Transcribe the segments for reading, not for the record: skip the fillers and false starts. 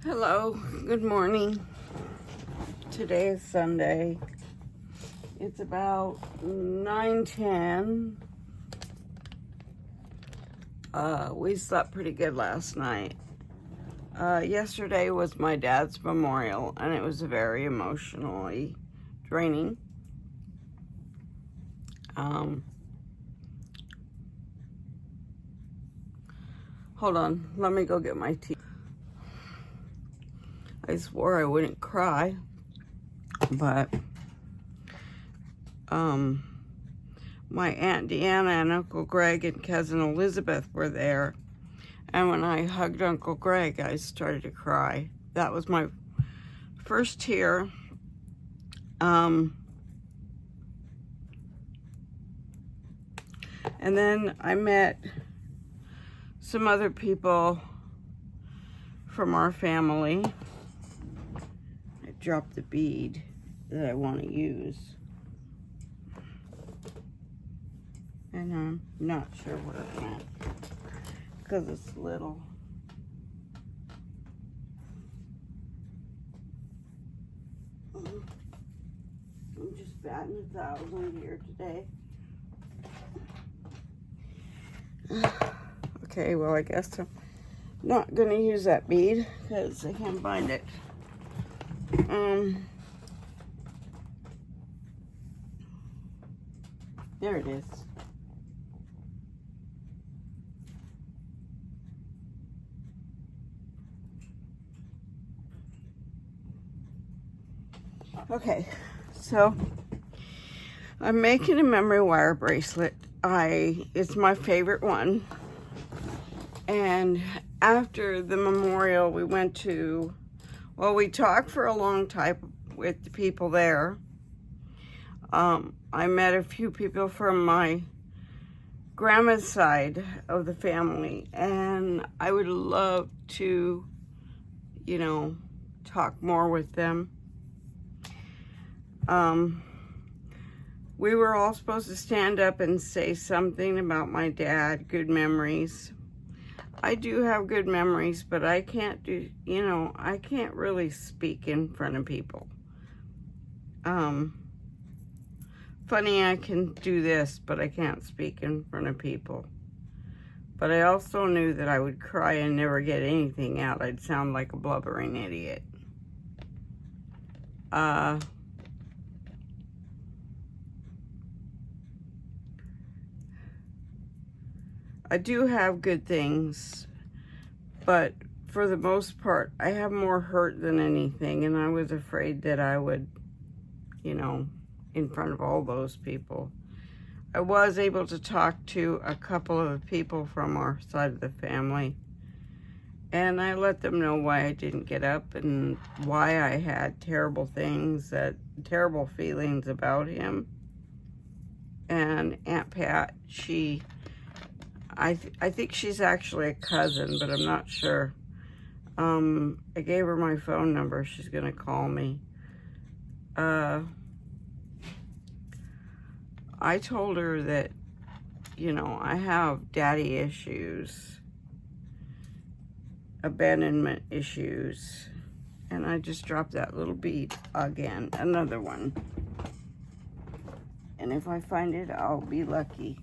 Hello, good morning. Today is Sunday. It's about 9:10. We slept pretty good last night. Yesterday was my dad's memorial, and it was very emotionally draining. Hold on, let me go get my tea. I swore I wouldn't cry, but my Aunt Deanna and Uncle Greg and Cousin Elizabeth were there, and when I hugged Uncle Greg, I started to cry. That was my first tear. And then I met some other people from our family. I dropped the bead that I want to use, and I'm not sure where it went because it's little. I'm just batting 1,000 here today. Okay, well, I guess I'm not gonna use that bead because I can't find it. There it is. Okay, so I'm making a memory wire bracelet. It's my favorite one. And after the memorial, we went to, well, we talked for a long time with the people there. I met a few people from my grandma's side of the family, and I would love to, talk more with them. We were all supposed to stand up and say something about my dad, good memories. I do have good memories, but I can't I can't really speak in front of people. Funny, I can do this, but I can't speak in front of people. But I also knew that I would cry and never get anything out. I'd sound like a blubbering idiot. I do have good things, but for the most part, I have more hurt than anything, and I was afraid that I would, in front of all those people. I was able to talk to a couple of people from our side of the family, and I let them know why I didn't get up and why I had terrible feelings about him. And Aunt Pat, I think she's actually a cousin, but I'm not sure. I gave her my phone number. She's gonna call me. I told her that, I have daddy issues, abandonment issues, and I just dropped that little bead again, another one. And if I find it, I'll be lucky.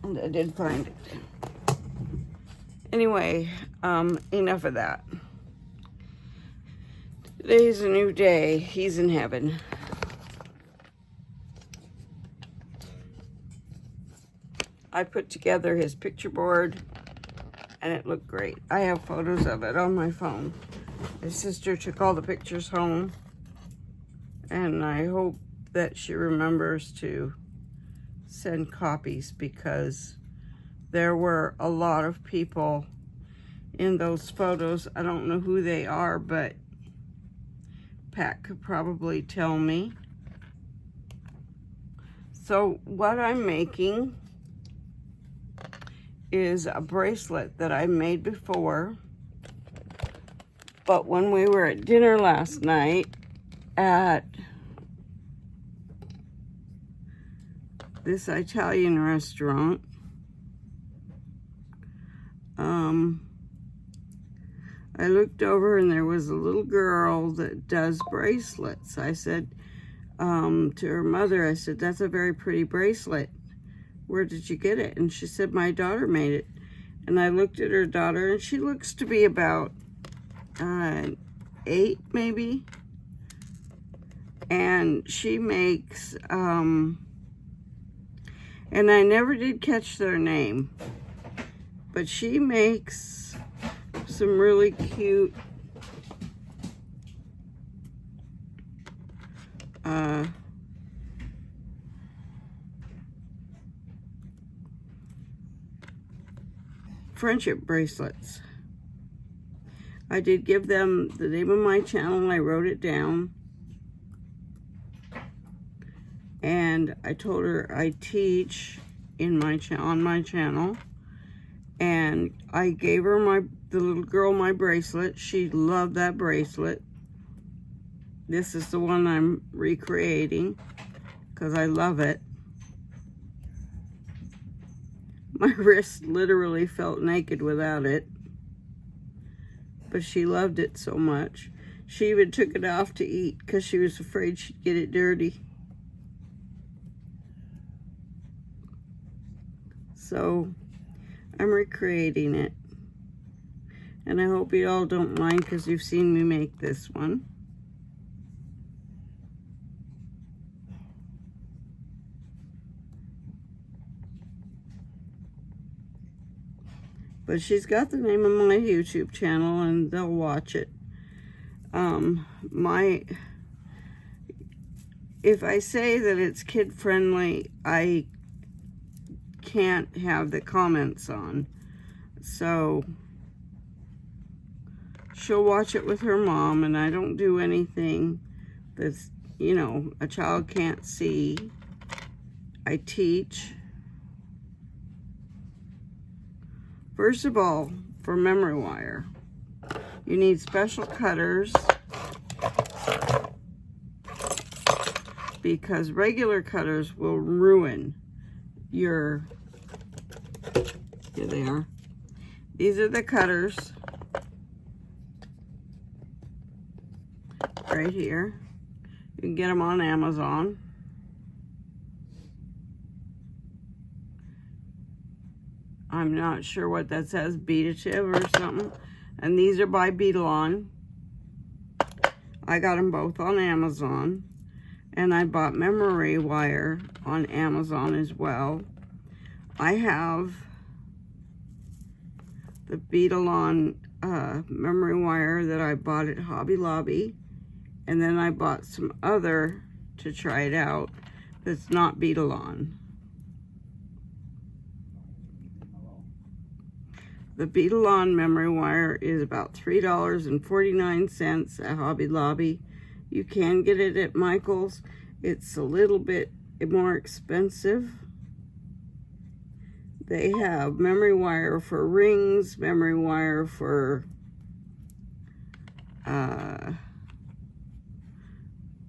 And I did find it. Anyway, enough of that. Today's a new day. He's in heaven. I put together his picture board, and it looked great. I have photos of it on my phone. His sister took all the pictures home, and I hope that she remembers to send copies, because there were a lot of people in those photos. I don't know who they are, but Pat could probably tell me. So what I'm making is a bracelet that I made before, but when we were at dinner last night at this Italian restaurant. I looked over and there was a little girl that does bracelets. I said to her mother, I said, "That's a very pretty bracelet. Where did you get it?" And she said, "My daughter made it." And I looked at her daughter, and she looks to be about 8 maybe. And she makes, and I never did catch their name, but she makes some really cute friendship bracelets. I did give them the name of my channel. I wrote it down. And I told her I teach in my on my channel. And I gave her the little girl my bracelet. She loved that bracelet. This is the one I'm recreating because I love it. My wrist literally felt naked without it, but she loved it so much. She even took it off to eat because she was afraid she'd get it dirty. So I'm recreating it, and I hope you all don't mind because you've seen me make this one. But she's got the name of my YouTube channel, and they'll watch it. If I say that it's kid-friendly, I can't have the comments on. So she'll watch it with her mom, and I don't do anything that's, you know, a child can't see. I teach. First of all, for memory wire, you need special cutters because regular cutters will ruin your, here they are. These are the cutters right here. You can get them on Amazon. I'm not sure what that says, Beadative or something. And these are by Beadalon. I got them both on Amazon. And I bought memory wire on Amazon as well. I have the Beadalon memory wire that I bought at Hobby Lobby. And then I bought some other to try it out that's not Beadalon. The Beadalon memory wire is about $3.49 at Hobby Lobby. You can get it at Michael's. It's a little bit more expensive. They have memory wire for rings, memory wire for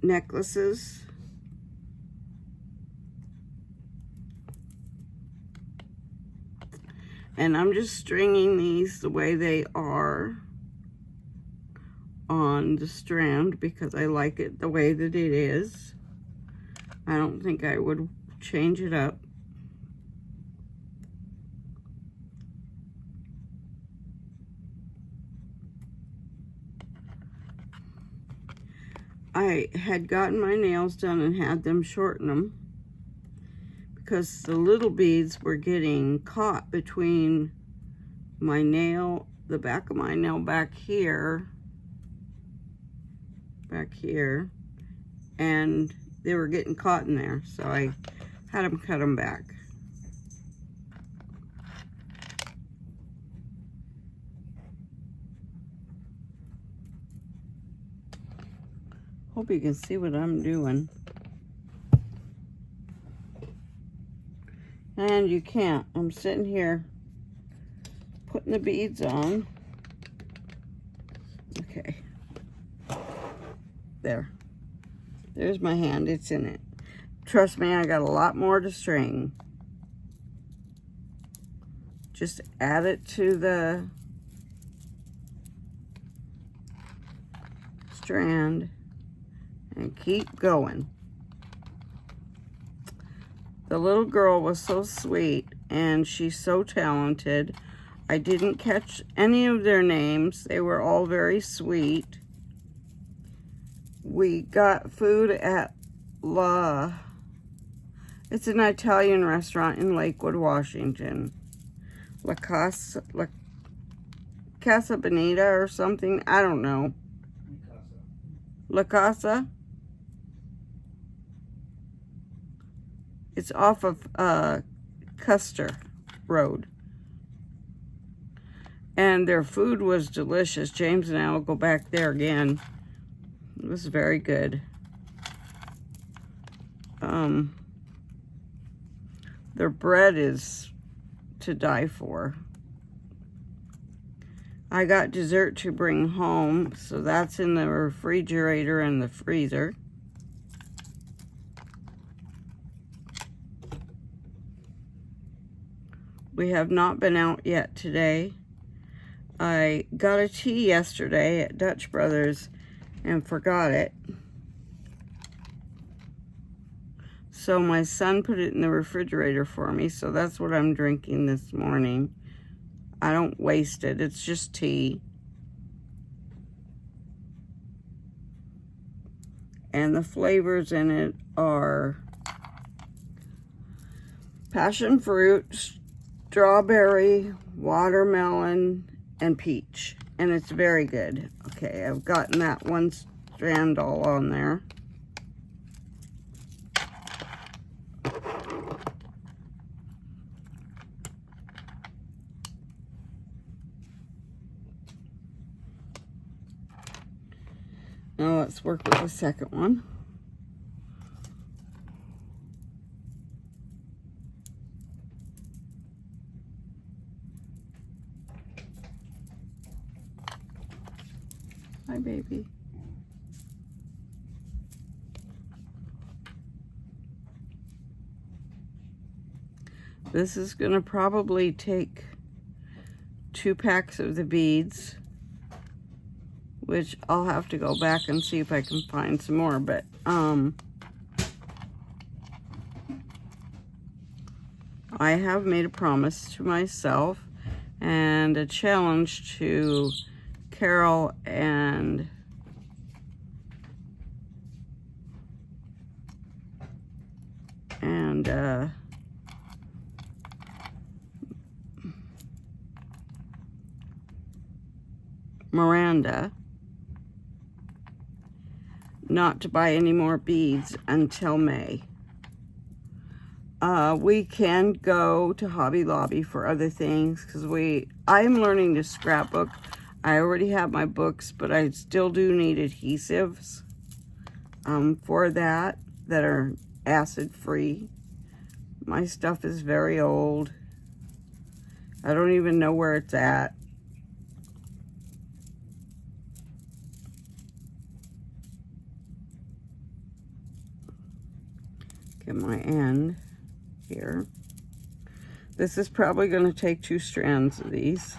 necklaces. And I'm just stringing these the way they are on the strand because I like it the way that it is. I don't think I would change it up. I had gotten my nails done and had them shorten them because the little beads were getting caught between my nail, the back of my nail back here, and they were getting caught in there, so I had them cut them back. Hope you can see what I'm doing. And you can't. I'm sitting here putting the beads on. Okay. There. There's my hand. It's in it. trust me, I got a lot more to string. Just add it to the strand and keep going. The little girl was so sweet and she's so talented. I didn't catch any of their names. They were all very sweet. We got food at it's an Italian restaurant in Lakewood, Washington. Casa Bonita or something. I don't know. La Casa. It's off of Custer Road. And their food was delicious. James and I will go back there again. It was very good. Their bread is to die for. I got dessert to bring home, so that's in the refrigerator and the freezer. We have not been out yet today. I got a tea yesterday at Dutch Brothers and forgot it. So my son put it in the refrigerator for me, so that's what I'm drinking this morning. I don't waste it, it's just tea. And the flavors in it are passion fruit, strawberry, watermelon, and peach. And it's very good. Okay, I've gotten that one strand all on there. Now let's work with the second one. Hi, baby. This is gonna probably take 2 packs of the beads, which I'll have to go back and see if I can find some more, but I have made a promise to myself and a challenge to Carol and Miranda not to buy any more beads until May. We can go to Hobby Lobby for other things because I'm learning to scrapbook. I already have my books, but I still do need adhesives for that are acid free. My stuff is very old. I don't even know where it's at. Get my end here. This is probably going to take 2 strands of these.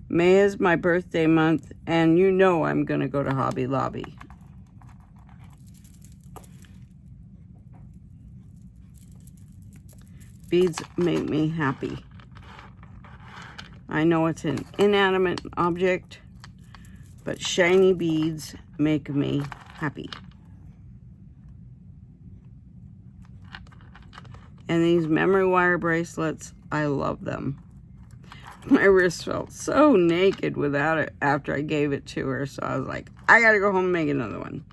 May is my birthday month, and you know I'm going to go to Hobby Lobby. Beads make me happy. I know it's an inanimate object, but shiny beads make me happy. And these memory wire bracelets, I love them. My wrist felt so naked without it after I gave it to her, so I was like, I gotta go home and make another one.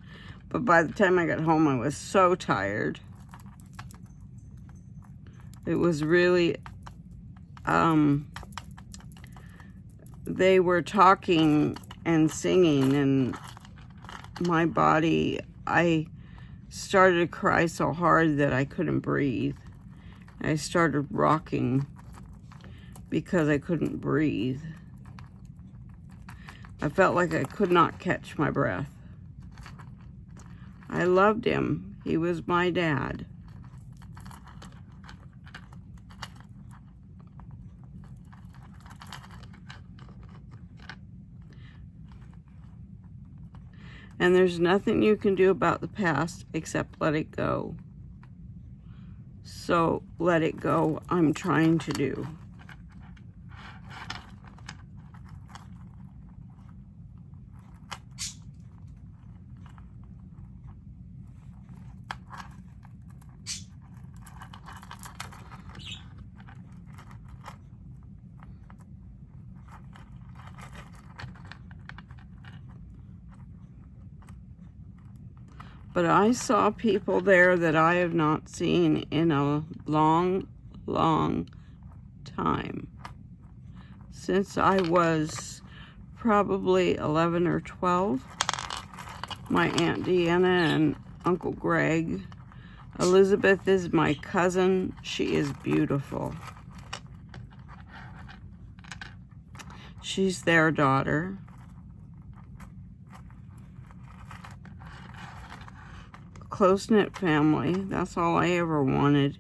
But by the time I got home, I was so tired. It was really, they were talking and singing, and my body, I started to cry so hard that I couldn't breathe. I started rocking because I couldn't breathe. I felt like I could not catch my breath. I loved him. He was my dad. And there's nothing you can do about the past except let it go. So let it go, I'm trying to do. But I saw people there that I have not seen in a long, long time. Since I was probably 11 or 12. My Aunt Deanna and Uncle Greg. Elizabeth is my cousin. She is beautiful. She's their daughter. Close-knit family. That's all I ever wanted.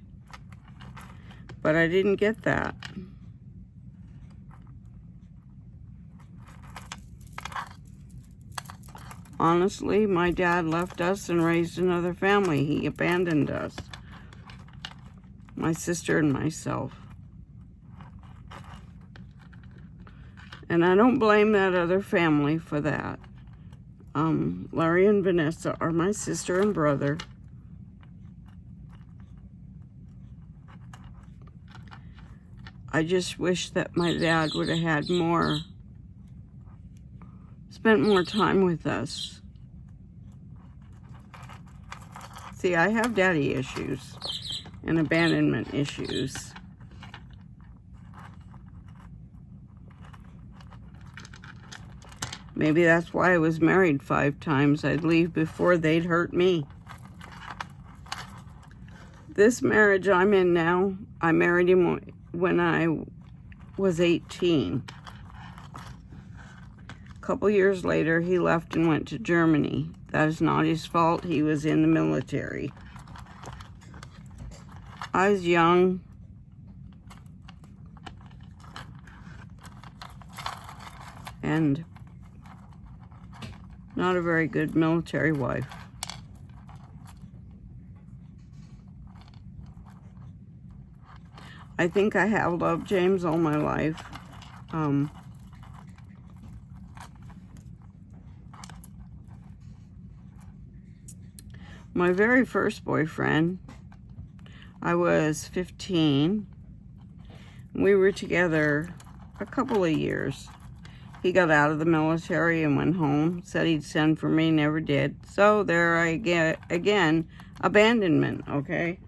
But I didn't get that. Honestly, my dad left us and raised another family. He abandoned us. My sister and myself. And I don't blame that other family for that. Larry and Vanessa are my sister and brother. I just wish that my dad would have had spent more time with us. See, I have daddy issues and abandonment issues. Maybe that's why I was married 5 times. I'd leave before they'd hurt me. This marriage I'm in now, I married him when I was 18. A couple years later, he left and went to Germany. That is not his fault. He was in the military. I was young. And not a very good military wife. I think I have loved James all my life. My very first boyfriend, I was 15. We were together a couple of years. He got out of the military and went home, said he'd send for me, never did. So there I get, again, abandonment, okay?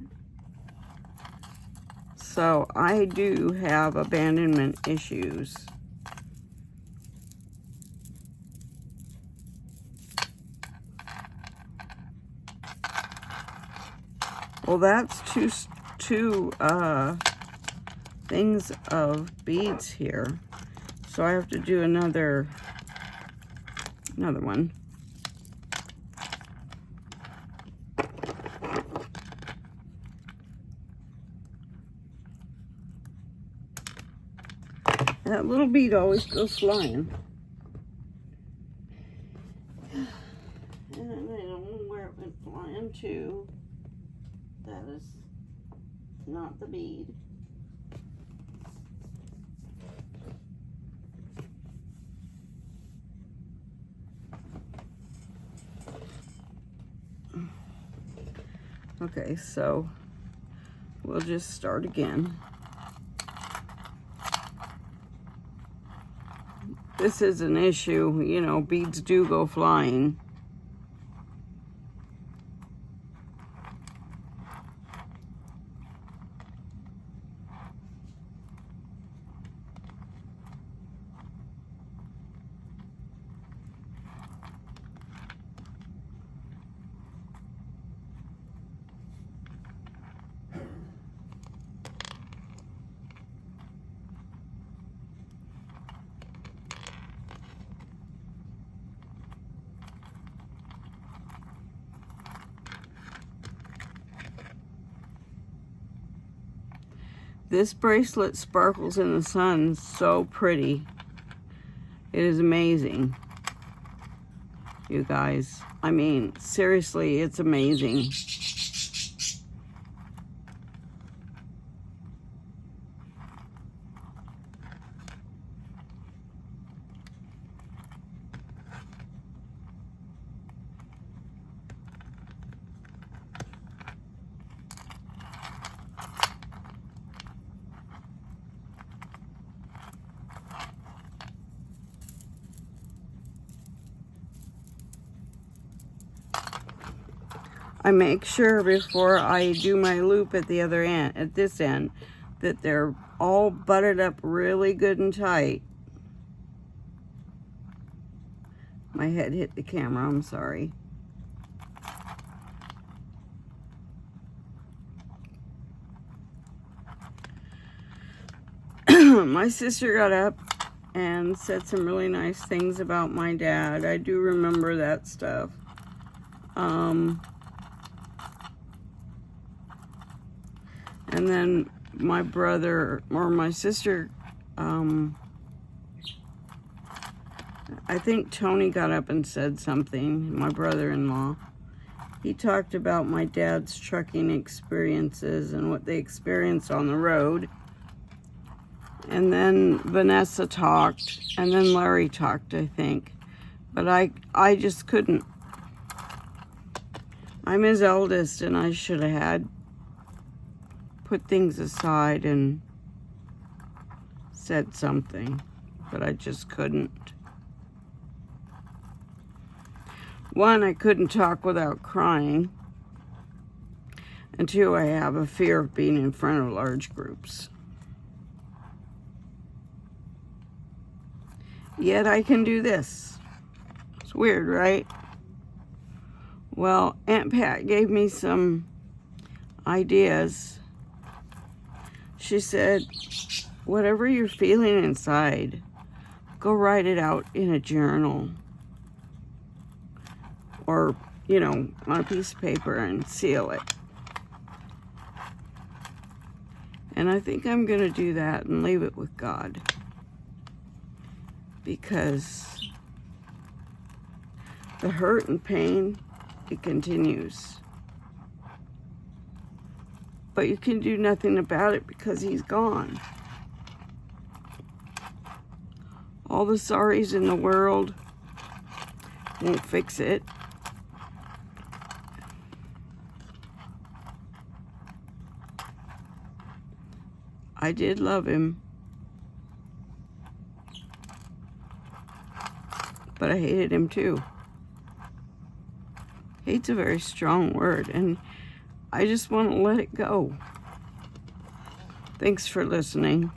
So I do have abandonment issues. Well, that's two things of beads here. So I have to do another one. That little bead always goes flying. And I don't know where it went flying to. That is not the bead. Okay, so we'll just start again. This is an issue, you know, beads do go flying. This bracelet sparkles in the sun so pretty. It is amazing, you guys. I mean, seriously, it's amazing. I make sure before I do my loop at the other end, at this end, that they're all butted up really good and tight. My head hit the camera, I'm sorry. My sister got up and said some really nice things about my dad. I do remember that stuff. And then my brother, or my sister, I think Tony got up and said something, my brother-in-law. He talked about my dad's trucking experiences and what they experienced on the road. And then Vanessa talked, and then Larry talked, I think. But I just couldn't. I'm his eldest, and I should have had put things aside and said something, but I just couldn't. One, I couldn't talk without crying, and two, I have a fear of being in front of large groups. Yet I can do this. It's weird, right? Well, Aunt Pat gave me some ideas. She said, whatever you're feeling inside, go write it out in a journal. Or, you know, on a piece of paper and seal it. And I think I'm going to do that and leave it with God. Because the hurt and pain, it continues. But you can do nothing about it because he's gone. All the sorries in the world won't fix it. I did love him. But I hated him too. Hate's a very strong word, and I just want to let it go. Thanks for listening.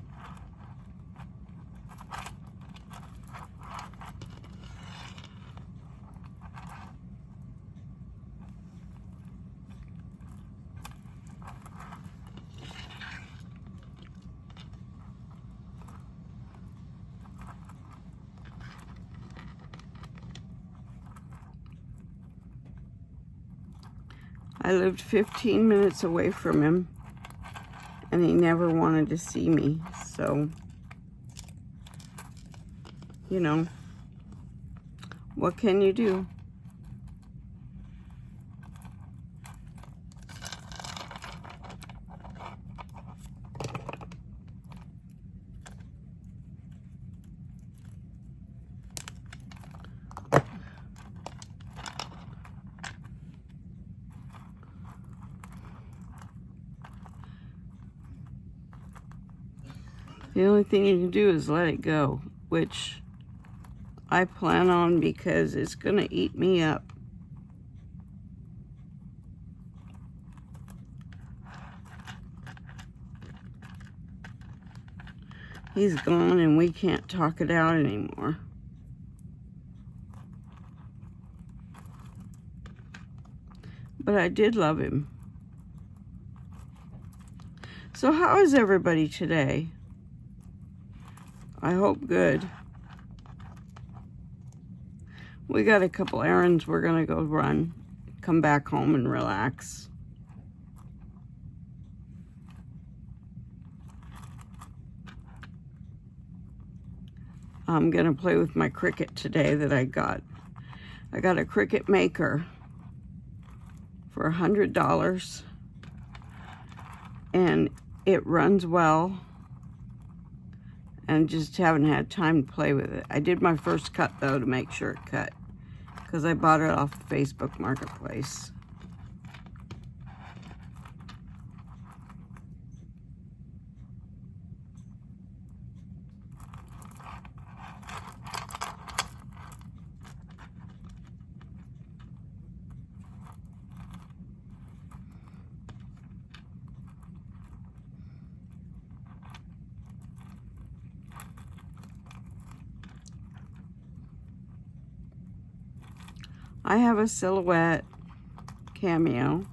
I lived 15 minutes away from him, and he never wanted to see me, so, you know, what can you do? The only thing you can do is let it go, which I plan on because it's going to eat me up. He's gone and we can't talk it out anymore. But I did love him. So how is everybody today? I hope good. We got a couple errands we're gonna go run, come back home and relax. I'm gonna play with my Cricut today that I got. I got a Cricut maker for $100, and it runs well, and just haven't had time to play with it. I did my first cut though to make sure it cut, because I bought it off the Facebook Marketplace. I have a silhouette cameo,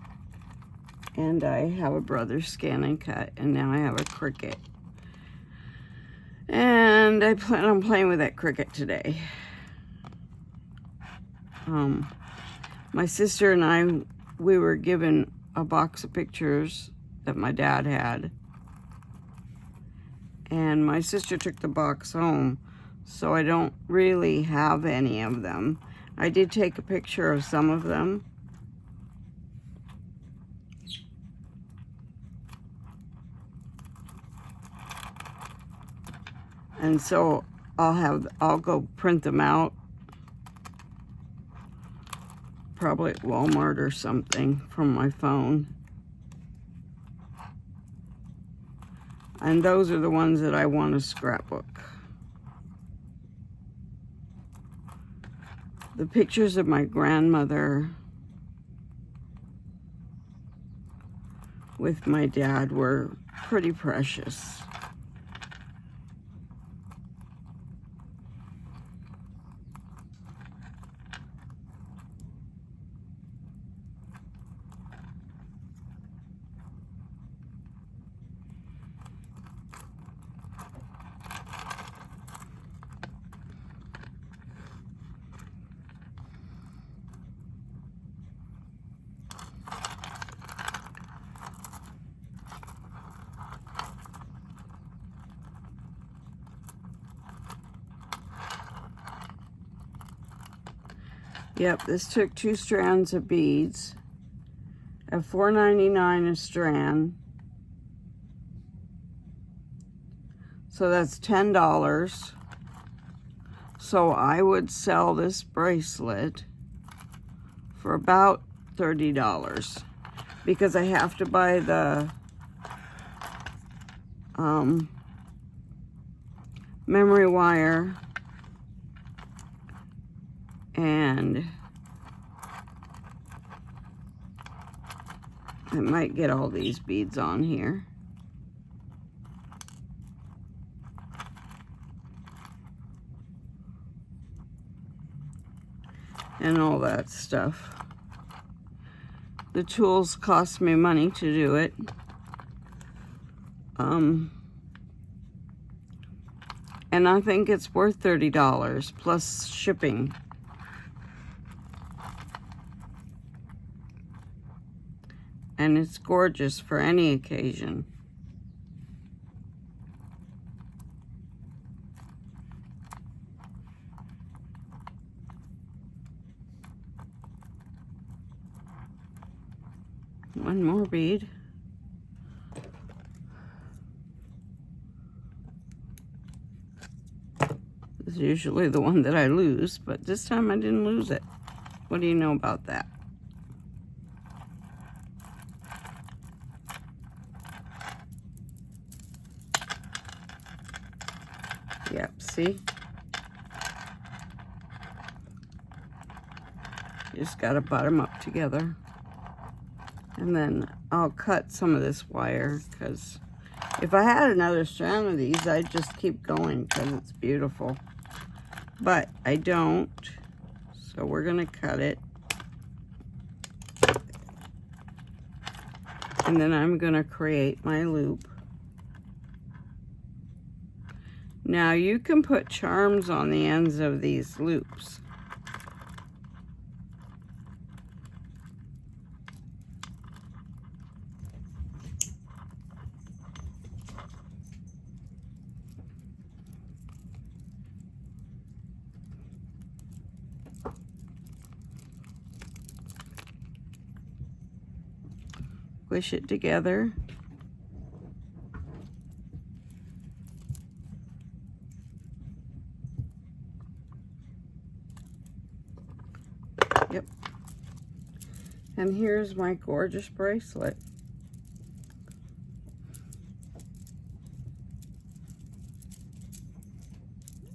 and I have a brother scan and cut, and now I have a Cricut. And I plan on playing with that Cricut today. My sister and I, we were given a box of pictures that my dad had. And my sister took the box home, so I don't really have any of them. I did take a picture of some of them. And so I'll go print them out, probably at Walmart or something, from my phone. And those are the ones that I want to scrapbook. The pictures of my grandmother with my dad were pretty precious. Yep, this took 2 strands of beads at $4.99 a strand. So that's $10. So I would sell this bracelet for about $30 because I have to buy the memory wire, and I might get all these beads on here. And all that stuff. The tools cost me money to do it. And I think it's worth $30 plus shipping. And it's gorgeous for any occasion. One more bead. This is usually the one that I lose, but this time I didn't lose it. What do you know about that? Yep, see? You just gotta butt them up together. And then I'll cut some of this wire, because if I had another strand of these, I'd just keep going because it's beautiful. But I don't, so we're gonna cut it. And then I'm gonna create my loop. Now you can put charms on the ends of these loops. squish it together. Yep. And here's my gorgeous bracelet.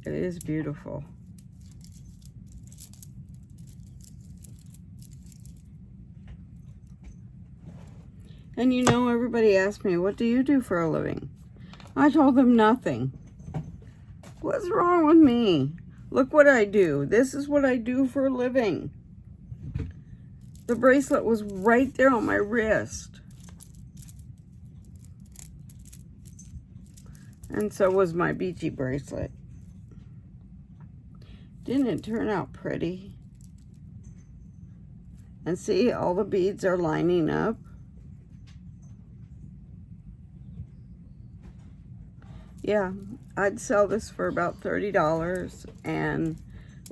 It is beautiful. And you know, everybody asked me, what do you do for a living? I told them nothing. What's wrong with me? Look what I do. This is what I do for a living. The bracelet was right there on my wrist. And so was my beachy bracelet. Didn't it turn out pretty? And see, all the beads are lining up. Yeah, I'd sell this for about $30 and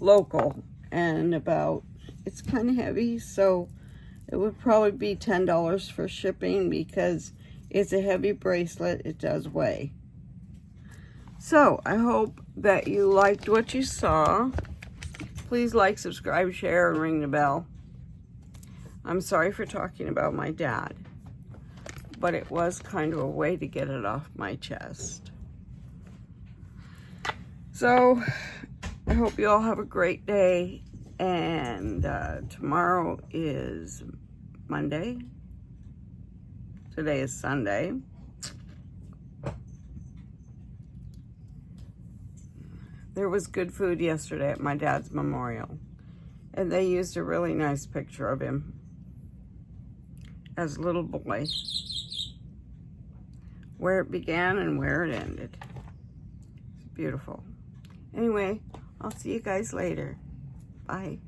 local, and about, it's kind of heavy, so it would probably be $10 for shipping because it's a heavy bracelet. It does weigh. So I hope that you liked what you saw. Please like, subscribe, share, and ring the bell. I'm sorry for talking about my dad, but it was kind of a way to get it off my chest. So I hope you all have a great day, and tomorrow is Monday. Today is Sunday. There was good food yesterday at my dad's memorial, and they used a really nice picture of him as a little boy, where it began and where it ended. It's beautiful. Anyway, I'll see you guys later. Bye.